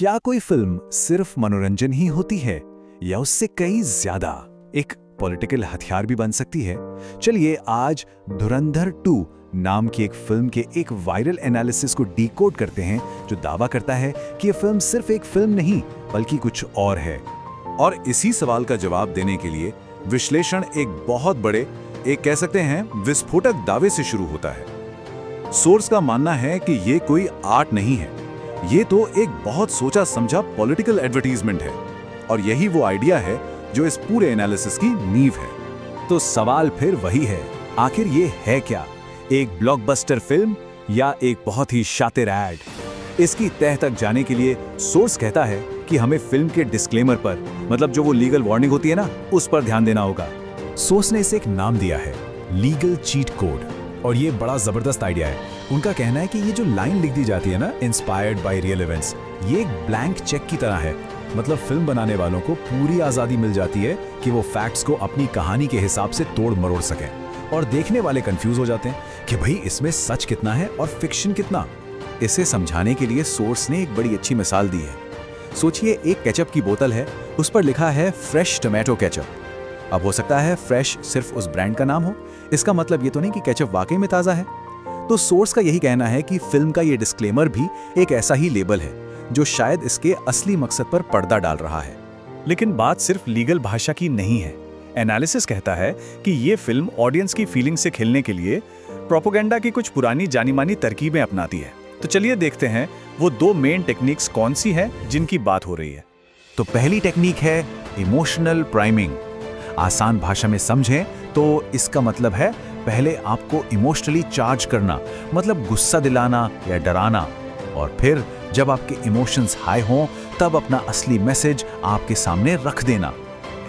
क्या कोई फिल्म सिर्फ मनोरंजन ही होती है या उससे कई ज्यादा एक पॉलिटिकल हथियार भी बन सकती है? चलिए आज धुरंधर 2 नाम की एक फिल्म के एक वायरल एनालिसिस को डिकोड करते हैं जो दावा करता है कि ये फिल्म सिर्फ एक फिल्म नहीं बल्कि कुछ और है। और इसी सवाल का जवाब देने के लिए विश्लेषण एक बहुत बड़े, एक कह सकते हैं विस्फोटक दावे से शुरू होता है। सोर्स का मानना है कि ये कोई आर्ट नहीं है, ये तो एक बहुत सोचा समझा पॉलिटिकल एडवर्टाइजमेंट है और यही वो आइडिया है जो इस पूरे एनालिसिस की नींव है। तो सवाल फिर वही है, आखिर ये है क्या? एक ब्लॉकबस्टर फिल्म या एक बहुत ही शातिर एड? इसकी तह तक जाने के लिए सोर्स कहता है कि हमें फिल्म के डिस्क्लेमर पर, मतलब जो वो लीगल वार्निंग होती है ना, उस पर ध्यान देना होगा। सोर्स ने इसे एक नाम दिया है, लीगल चीट कोड, और ये बड़ा जबरदस्त आइडिया है। उनका कहना है कि ये जो लाइन लिख दी जाती है ना, इंस्पायर्ड बाय रियल इवेंट्स, ये एक ब्लैंक चेक की तरह है। मतलब फिल्म बनाने वालों को पूरी आजादी मिल जाती है कि वो फैक्ट्स को अपनी कहानी के हिसाब से तोड़ मरोड़ सकें, और देखने वाले कंफ्यूज हो जाते हैं कि भाई इसमें सच कितना है और फिक्शन कितना। इसे समझाने के लिए सोर्स ने एक बड़ी अच्छी मिसाल दी है। सोचिए एक केचप की बोतल है, उस पर लिखा है फ्रेश टोमेटो केचप। अब हो सकता है फ्रेश सिर्फ उस ब्रांड का नाम हो, इसका मतलब ये तो नहीं कि केचप वाकई में ताज़ा है। तो सोर्स का यही कहना है कि फिल्म का ये डिस्क्लेमर भी एक ऐसा ही लेबल है जो शायद इसके असली मकसद पर पर्दा डाल रहा है। लेकिन बात सिर्फ लीगल भाषा की नहीं है। एनालिसिस कहता है कि ये फिल्म ऑडियंस की फीलिंग से खेलने के लिए प्रोपेगेंडा की कुछ पुरानी जानी मानी तरकीबें अपनाती है। तो चलिए देखते हैं वो 2 मेन टेक्निक्स कौन सी है जिनकी बात हो रही है। तो पहली टेक्निक है इमोशनल प्राइमिंग। आसान भाषा में समझें तो इसका मतलब है पहले आपको इमोशनली चार्ज करना, मतलब गुस्सा दिलाना या डराना, और फिर जब आपके इमोशंस हाई हों तब अपना असली मैसेज आपके सामने रख देना।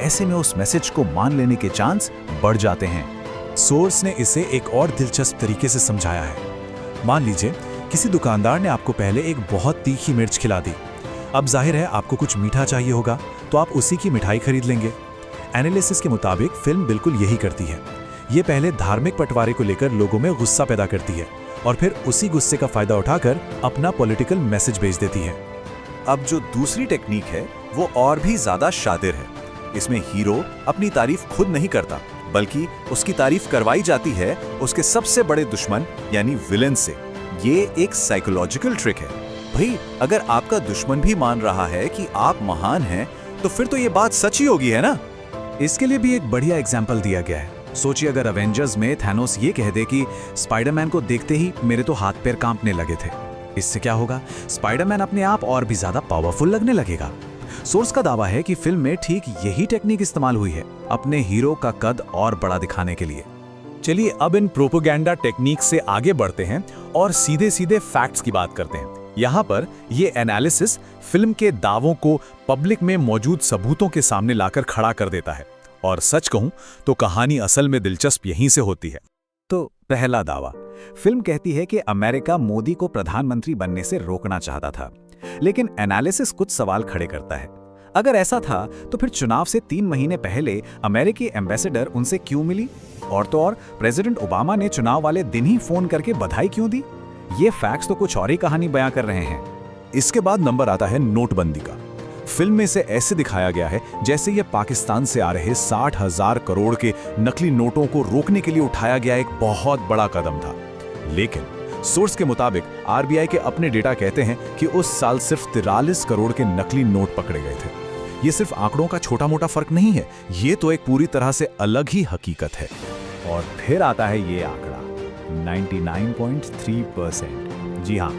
ऐसे में उस मैसेज को मान लेने के चांस बढ़ जाते हैं। सोर्स ने इसे एक और दिलचस्प तरीके से समझाया है। मान लीजिए किसी दुकानदार ने आपको पहले एक बहुत तीखी मिर्च खिला दी। अब जाहिर है आपको कुछ मीठा चाहिए होगा, तो आप उसी की मिठाई खरीद लेंगे। एनालिसिस के मुताबिक फिल्म बिल्कुल यही करती है। ये पहले धार्मिक बंटवारे को लेकर लोगों में गुस्सा पैदा करती है और फिर उसी गुस्से का फायदा उठाकर अपना पॉलिटिकल मैसेज भेज देती है। अब जो दूसरी टेक्निक है वो और भी ज्यादा शातिर है। इसमें हीरो अपनी तारीफ खुद नहीं करता, बल्कि उसकी तारीफ करवाई जाती है उसके सबसे बड़े दुश्मन यानी विलेन से। ये एक साइकोलॉजिकल ट्रिक है। भाई अगर आपका दुश्मन भी मान रहा है कि आप महान हैं, तो फिर तो ये बात सच ही होगी, है ना? इसके लिए भी एक बढ़िया एग्जाम्पल दिया गया है। सोचिए अगर अवेंजर्स में थैनोस ये कह दे कि स्पाइडरमैन को देखते ही मेरे तो हाथ पैर कांपने लगे थे। इससे क्या होगा? स्पाइडरमैन अपने आप और भी ज्यादा पावरफुल लगने लगेगा। सोर्स का दावा है कि फिल्म में ठीक यही टेक्निक इस्तेमाल हुई है, अपने हीरो का कद और बड़ा दिखाने के लिए। चलिए अब इन प्रोपेगेंडा टेक्निक से आगे बढ़ते हैं और सीधे सीधे फैक्ट्स की बात करते हैं। यहाँ पर ये एनालिसिस फिल्म के दावों को पब्लिक में मौजूद सबूतों के सामने लाकर खड़ा कर देता है। और सच कहूं तो कहानी असल में दिलचस्प यहीं से होती है। तो पहला दावा, फिल्म कहती है कि अमेरिका मोदी को प्रधानमंत्री बनने से रोकना चाहता था। लेकिन एनालिसिस कुछ सवाल खड़े करता है। अगर ऐसा था तो फिर चुनाव से 3 महीने पहले अमेरिकी एम्बेसडर उनसे क्यों मिली? और तो और प्रेसिडेंट ओबामा ने चुनाव वाले दिन ही फोन करके बधाई क्यों दी? ये फैक्ट्स तो कुछ और ही कहानी बयां कर रहे हैं। इसके बाद नंबर आता है नोटबंदी का। फिल्म में से ऐसे दिखाया गया है जैसे ये पाकिस्तान से आ रहे 60,000 करोड़ के नकली नोटों को रोकने के लिए उठाया गया एक बहुत बड़ा कदम था। लेकिन सोर्स के मुताबिक आरबीआई के अपने डेटा कहते हैं कि उस साल सिर्फ 43 करोड़ के नकली नोट पकड़े गए थे। ये सिर्फ आंकड़ों का छोटा मोटा फर्क नहीं है, ये तो एक पूरी तरह से अलग ही हकीकत है। और फिर आता है ये आंकड़ा 99.3%। जी हाँ,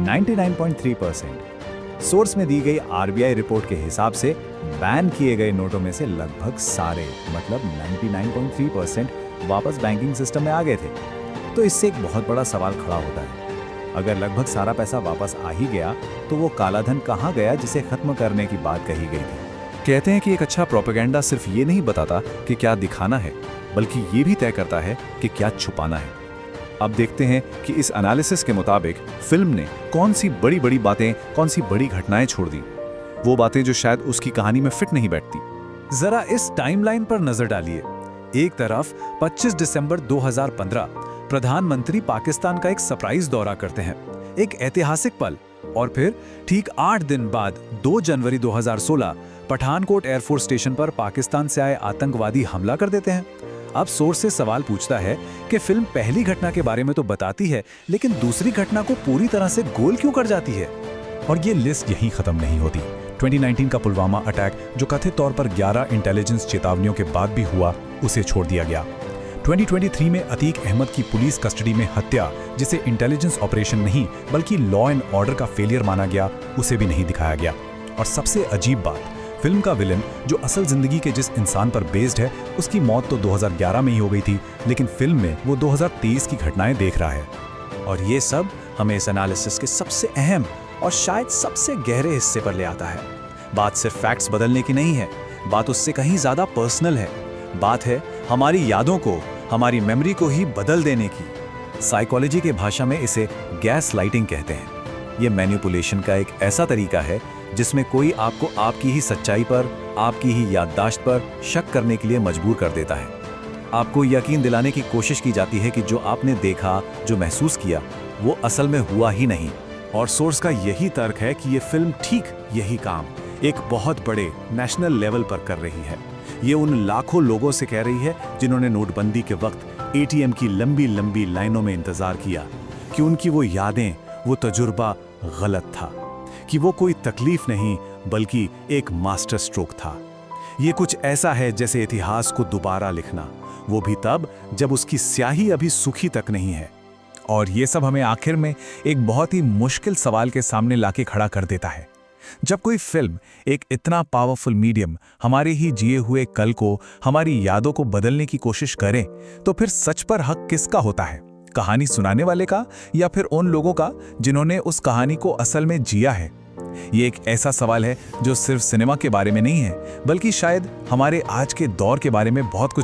99.3%। सोर्स में दी गई आरबीआई रिपोर्ट के हिसाब से बैन किए गए नोटों में से लगभग सारे, मतलब 99.3% वापस बैंकिंग सिस्टम में आ गए थे। तो इससे एक बहुत बड़ा सवाल खड़ा होता है। अगर लगभग सारा पैसा वापस आ ही गया तो वो कालाधन कहाँ गया जिसे खत्म करने की बात कही गई थी? कहते हैं कि एक अच्छा प्रोपेगेंडा सिर्फ ये नहीं बताता कि क्या दिखाना है, बल्कि ये भी तय करता है कि क्या छुपाना है। अब देखते हैं कि इस एनालिसिस के मुताबिक फिल्म ने कौन सी बड़ी बड़ी बातें, कौन सी बड़ी घटनाएं छोड़ दी, वो बातें जो शायद उसकी कहानी में फिट नहीं बैठती। जरा इस टाइमलाइन पर नजर डालिए। एक तरफ 25 दिसंबर 2015 प्रधानमंत्री पाकिस्तान का एक सरप्राइज दौरा करते हैं, एक ऐतिहासिक पल। और फिर ठीक 8 दिन बाद 2 जनवरी 2016 पठानकोट एयरफोर्स स्टेशन पर पाकिस्तान से आए आतंकवादी हमला कर देते हैं। अब सोर्स से सवाल पूछता है कि फिल्म पहली घटना के बारे में तो बताती है, लेकिन दूसरी घटना को पूरी तरह से गोल क्यों कर जाती है? और ये लिस्ट यहीं खत्म नहीं होती। 2019 का पुलवामा अटैक, जो कथित तौर पर 11 इंटेलिजेंस चेतावनियों के बाद भी हुआ, उसे छोड़ दिया गया। 2023 में अतीक अहमद की पुलिस कस्टडी में हत्या, जिसे इंटेलिजेंस ऑपरेशन नहीं बल्कि लॉ एंड ऑर्डर का फेलियर माना गया, उसे भी नहीं दिखाया गया। और सबसे अजीब बात, फिल्म का विलन जो असल जिंदगी के जिस इंसान पर बेस्ड है, उसकी मौत तो 2011 में ही हो गई थी, लेकिन फिल्म में वो 2023 की घटनाएं देख रहा है। और ये सब हमें इस एनालिसिस के सबसे अहम और शायद सबसे गहरे हिस्से पर ले आता है। बात सिर्फ फैक्ट्स बदलने की नहीं है, बात उससे कहीं ज्यादा पर्सनल है। बात है हमारी यादों को, हमारी मेमोरी को ही बदल देने की। साइकोलॉजी के भाषा में इसे गैस लाइटिंग कहते हैं। ये मैनिपुलेशन का एक ऐसा तरीका है जिसमें कोई आपको आपकी ही सच्चाई पर, आपकी ही याददाश्त पर शक करने के लिए मजबूर कर देता है। आपको यकीन दिलाने की कोशिश की जाती है कि जो आपने देखा, जो महसूस किया, वो असल में हुआ ही नहीं। और सोर्स का यही तर्क है कि ये फिल्म ठीक यही काम एक बहुत बड़े नेशनल लेवल पर कर रही है। ये उन लाखों लोगों से कह रही है जिन्होंने नोटबंदी के वक्त एटीएम की लंबी लंबी लाइनों में इंतजार किया, कि उनकी वो यादें, वो तजुर्बा गलत था, कि वो कोई तकलीफ नहीं बल्कि एक मास्टर स्ट्रोक था। ये कुछ ऐसा है जैसे इतिहास को दोबारा लिखना, वो भी तब जब उसकी स्याही अभी सूखी तक नहीं है। और ये सब हमें आखिर में एक बहुत ही मुश्किल सवाल के सामने लाके खड़ा कर देता है। जब कोई फिल्म, एक इतना पावरफुल मीडियम, हमारे ही जिए हुए कल को, हमारी यादों को बदलने की कोशिश करे, तो फिर सच पर हक किसका होता है? कहानी सुनाने वाले का, या फिर उन लोगों का जिन्होंने उस कहानी को असल में जिया है? ये एक ऐसा सवाल है जो सिर्फ सिनेमा के बारे में नहीं है, बल्कि शायद हमारे आज के दौर के बारे में बहुत कुछ